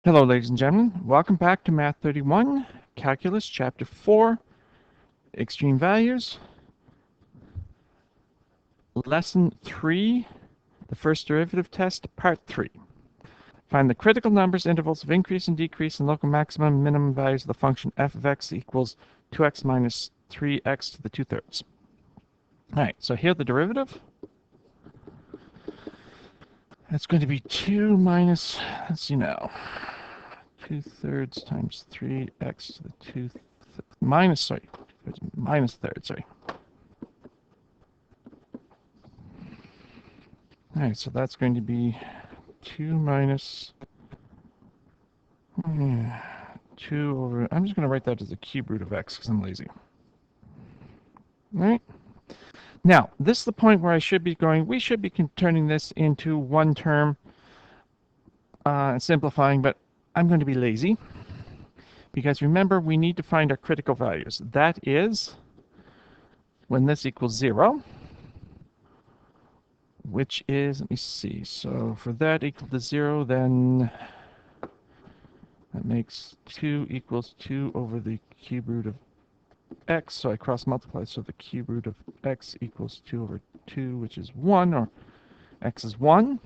Hello, ladies and gentlemen. Welcome back to Math 31, Calculus, Chapter 4, Extreme Values, Lesson 3, the First Derivative Test, Part 3. Find the critical numbers, intervals of increase and decrease in local maximum and minimum values of the function f of x equals 2x minus 3x to the 2/3. All right, so here the derivative. That's going to be 2 minus, let's see now, 2/3 times 3x to the 2 minus third, sorry. All right, so that's going to be 2 minus 2 over, I'm just going to write that as the cube root of x because I'm lazy. All right. Now, this is the point where I should be going, we should be turning this into one term and simplifying, but I'm going to be lazy because remember, we need to find our critical values. That is when this equals 0, which is, let me see, so for that equal to 0, then that makes 2 equals 2 over the cube root of x, so I cross multiply, so the cube root of x equals 2 over 2, which is 1, or x is 1.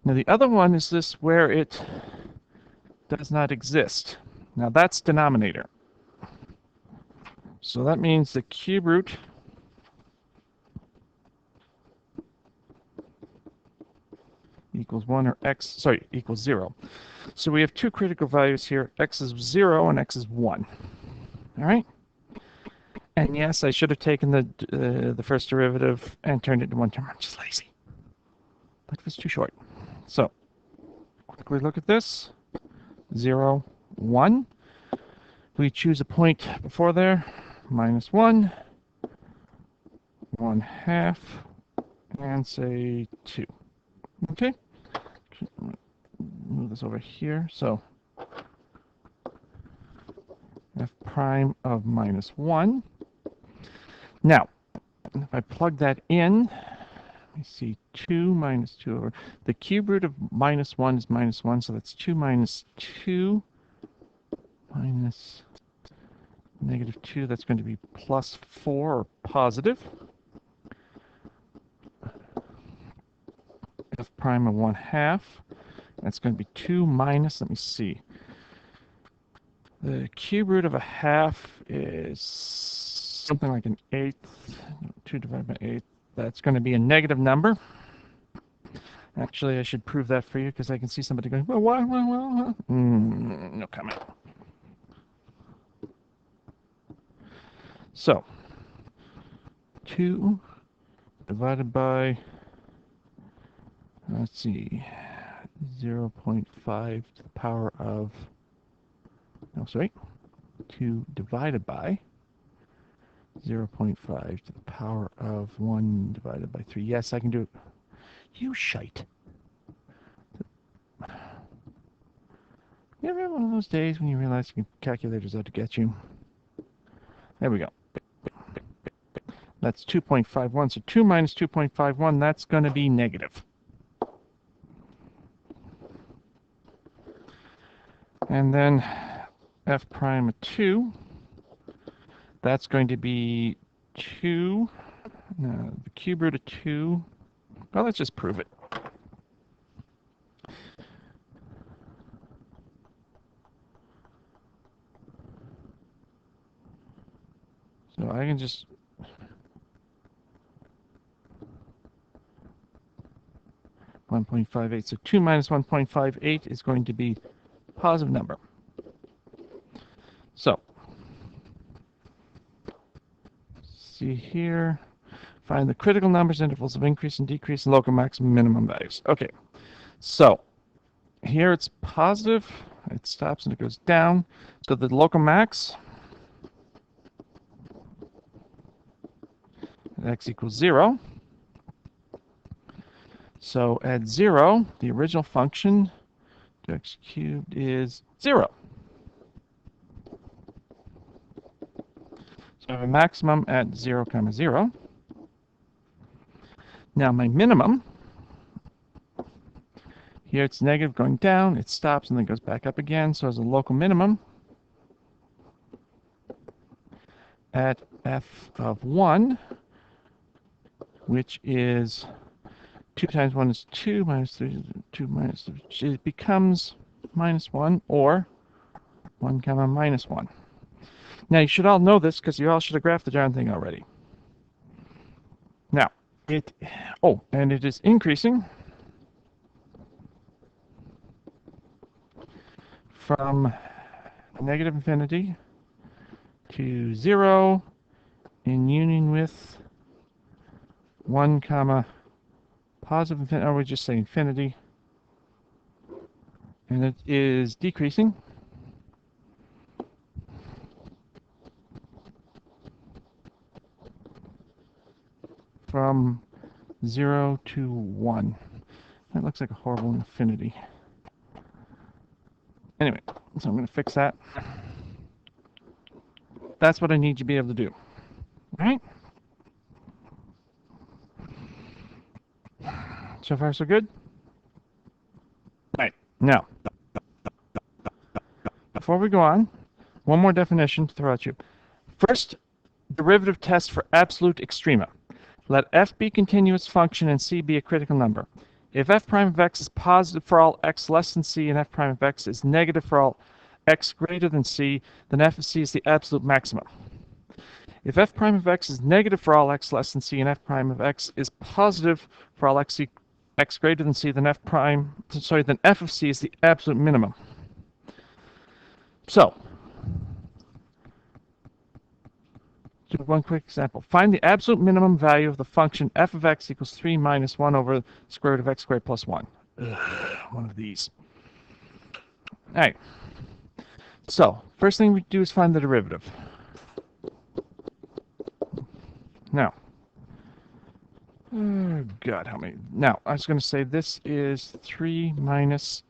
Now the other one is this where it does not exist. Now that's denominator. So that means the cube root equals 1, or x, sorry, equals 0. So we have two critical values here. X is 0 and x is 1. All right? And yes, I should have taken the first derivative and turned it into one term. I'm just lazy. Life is too short. So quickly look at this. 0, 1. We choose a point before there. Minus 1, 1/2, and say 2. Okay? Move this over here. So f prime of minus 1. Now, if I plug that in, let me see, 2 minus 2 over, the cube root of minus 1 is minus 1, so that's 2 minus 2 minus negative 2, that's going to be plus 4, or positive. F prime of 1/2, that's going to be 2 minus, let me see, the cube root of a half is something like an eighth. 2 divided by 8, that's going to be a negative number. Actually, I should prove that for you because I can see somebody going, well, why? No comment. So 2 divided by, let's see, 0.5 to the power of, no, sorry, 2 divided by 0.5 to the power of 1 divided by 3. Yes, I can do it. You shite. You ever have one of those days when you realize your calculator's out to get you? There we go. That's 2.51. So 2 minus 2.51, that's going to be negative. And then f prime of 2, that's going to be 2, the cube root of 2. Well, let's just prove it. So I can just 1.58. So 2 minus 1.58 is going to be a positive number. So see here, find the critical numbers, intervals of increase and decrease in local maximum minimum values. Okay, so here it's positive, it stops and it goes down. So the local max, x equals 0. So at 0, the original function, 2x cubed, is 0. So I have a maximum at 0, 0. Now my minimum Here it's negative going down, it stops and then goes back up again. So as a local minimum at f of 1, which is 2 times 1 is 2, minus 3 is 2 minus 3, it becomes minus 1, or 1 comma minus 1. Now you should all know this because you all should have graphed the darn thing already. Now, and it is increasing from negative infinity to 0 in union with 1 comma positive infinity, or we just say infinity, and it is decreasing from 0 to 1. That looks like a horrible infinity. Anyway, so I'm going to fix that. That's what I need you to be able to do. All right? So far, so good? All right. Now, before we go on, one more definition to throw at you. First, derivative test for absolute extrema. Let f be a continuous function and c be a critical number. If f prime of x is positive for all x less than c and f prime of x is negative for all x greater than c, then f of c is the absolute maximum. If f prime of x is negative for all x less than c and f prime of x is positive for all x greater than c, then f of c is the absolute minimum. So, do one quick example. Find the absolute minimum value of the function f of x equals 3 minus 1 over the square root of x squared plus 1. One of these. All right. So, first thing we do is find the derivative. Now, oh God, help me. Now, I was going to say this is 3 minus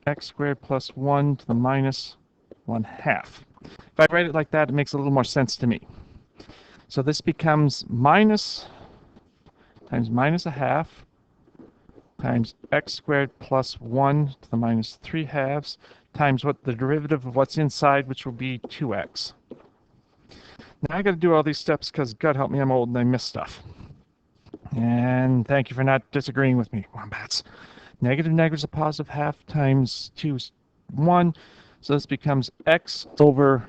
x squared plus 1 to the minus 1/2. If I write it like that, it makes a little more sense to me. So this becomes minus times minus 1/2 times x squared plus 1 to the minus 3/2 times what the derivative of what's inside, which will be 2x. Now I got to do all these steps because, God help me, I'm old and I miss stuff. And thank you for not disagreeing with me, wombats. Negative is a positive half times 2 is 1. So this becomes x over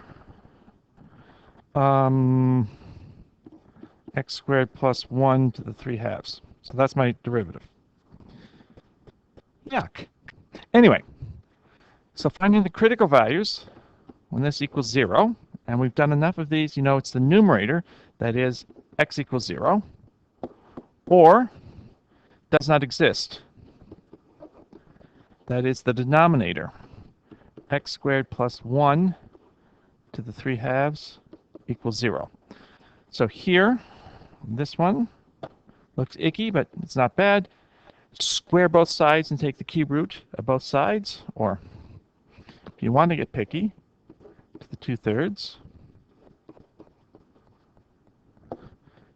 x squared plus 1 to the 3/2. So that's my derivative. Yuck. Anyway, so finding the critical values when this equals 0, and we've done enough of these, you know it's the numerator, that is x equals 0, or does not exist. That is the denominator, x squared plus 1 to the 3/2 equals 0. So here, this one looks icky, but it's not bad. Square both sides and take the cube root of both sides, or if you want to get picky, to the 2/3.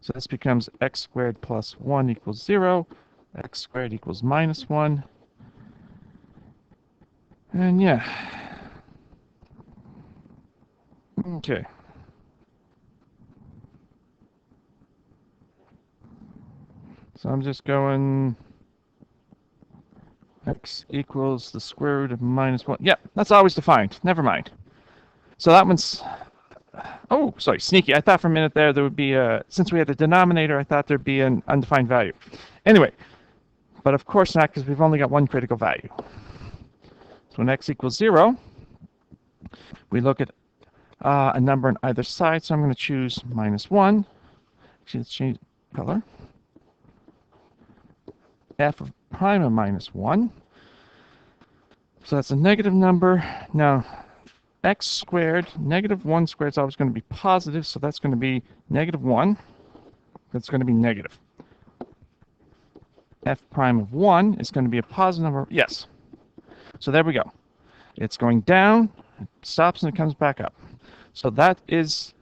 So this becomes x squared plus 1 equals 0, x squared equals minus 1. And yeah. Okay. So I'm just going x equals the square root of minus 1. Yep, that's always defined. Never mind. So that one's... Oh, sorry, sneaky. I thought for a minute there would be a... Since we had a denominator, I thought there'd be an undefined value. Anyway, but of course not, because we've only got one critical value. So when x equals 0, we look at a number on either side. So I'm going to choose minus 1. Actually, let's change color. F of prime of minus 1. So that's a negative number. Now, x squared, negative 1 squared is always going to be positive, so that's going to be negative 1. That's going to be negative. F prime of 1 is going to be a positive number. Yes. So there we go. It's going down, it stops, and it comes back up. So that is,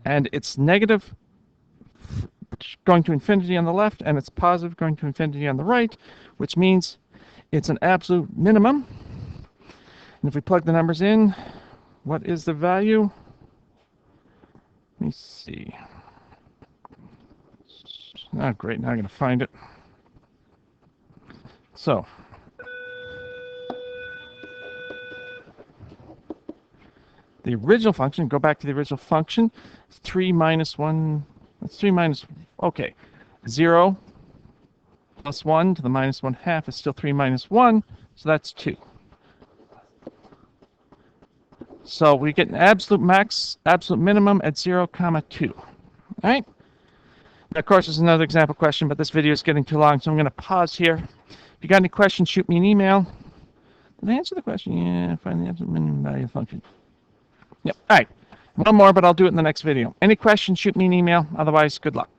and it's negative going to infinity on the left, and it's positive going to infinity on the right, which means It's an absolute minimum. And if we plug the numbers in, what is the value? Let me see. Oh, great. Now I'm going to find it. So, the original function, go back to the original function, 3 minus 1, that's 3 minus, okay, 0 plus 1 to the minus 1/2 is still 3 minus 1, so that's 2. So we get an absolute max, absolute minimum at 0, 2. All right? Now, of course, there's another example question, but this video is getting too long, so I'm going to pause here. If you got any questions, shoot me an email. Did I answer the question? Yeah, find the absolute minimum value function. Yep. All right. One more, but I'll do it in the next video. Any questions, shoot me an email. Otherwise, good luck.